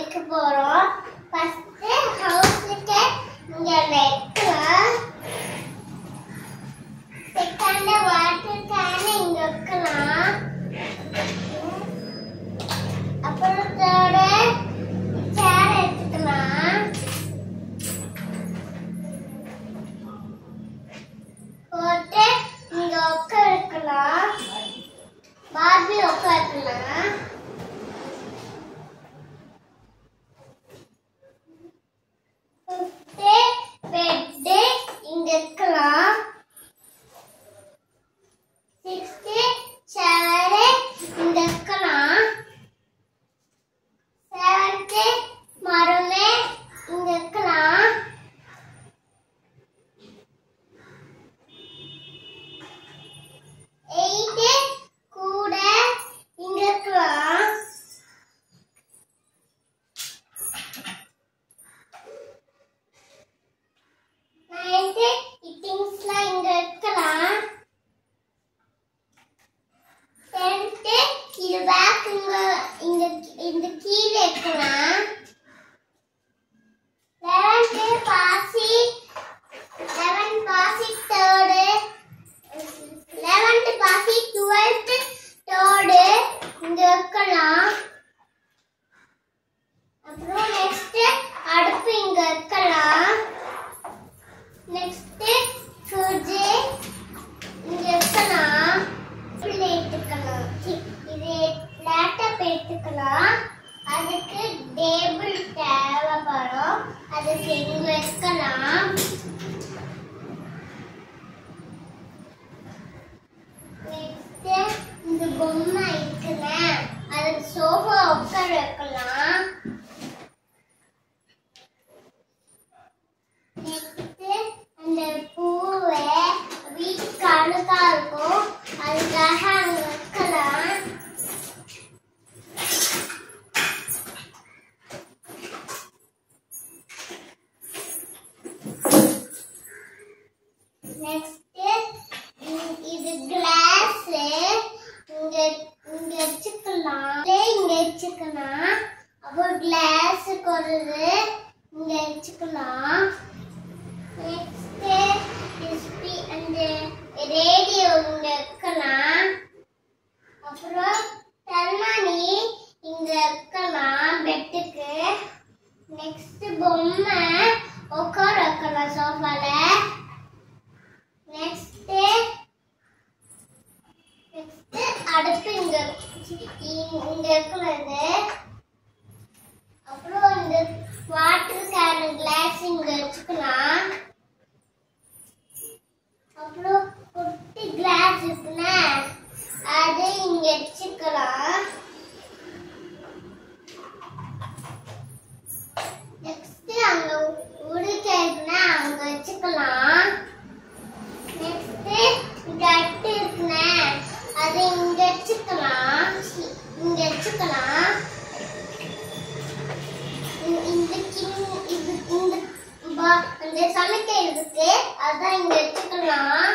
வைக்க போறோம். ஃபர்ஸ்ட் ஹவுஸ்க்கு இங்க வைக்கலாம். செகண்ட் வாட்டர் கேன் இங்க வைக்கலாம். அப்புறம் தேர்ட் சேர் எடுத்துக்கலாம். போட்டு இங்க உட்கார்க்கலாம். பார்பி உட்கார்க்கலாம். பெட் இங்க இருக்கலாம். 6 சேர் இங்க இருக்கலாம். 7 மரமே இங்க இருக்கலாம். 8 கூட இங்க இருக்கலாம். 9 இட்டிங்ஸ்லாம் இங்க இருக்கலாம். 10 இது பேக் இங்க கீழே இருக்கலாம். 11 பாசி தேர்டு. 11 பாசி 12 தேர்டு இங்க இருக்கலாம். அப்புறம் நெக்ஸ்ட் அடுப்பு இங்க இருக்கலாம். நெக்ஸ்ட் ஃப்ரிட்ஜ் இங்க இருக்கலாம். எடுத்துக்கலாம். இது லேப்டாப் எடுத்துக்கலாம். அதுக்கு டேபிள் தேவைப்படும். அதுக்கு இங்க வைக்கலாம். நெக்ஸ்ட் இந்த பொம்மை இருக்குல்ல, அதுக்கு சோஃபா உட்கார வைக்கலாம். நெக்ஸ்ட் அந்த பூவை வீட்டுக்கு அழகா இருக்கும், அதுக்காக அங்க வைக்கலாம். நெக்ஸ்ட் இது கிளாஸ் இங்க வச்சுக்கலாம். இங்க வச்சுக்கலாம். அப்புறம் கிளாஸ் கொடுது இங்க வச்சுக்கலாம். நெக்ஸ்ட் அந்த ரேடியோ இங்க வைக்கலாம். அப்புறம் தர்மானி இங்க வைக்கலாம் பெட்டுக்கு. நெக்ஸ்ட் பொம்மை உட்கார வைக்கலாம் சோஃபால. நெக்ஸ்ட் அடுப்பு இங்க இருக்கிறது. அப்புறம் இந்த வாட்டர் கேன் கிளாஸ் இங்க வச்சுக்கலாம். அப்புறம் குட்டி கிளாஸ் இருக்குல்ல, அது இங்க வச்சுக்கலாம். நெக்ஸ்ட் அங்க உடுக்கைன்னா அங்க வச்சுக்கலாம். நெக்ஸ்ட் இங்க அட்டு இருக்குல்ல, அது இங்க வச்சுக்கலாம். இங்க வச்சுக்கலாம். இந்த சமைக்கிறதுக்கு அதான் இங்க வச்சுக்கலாம்.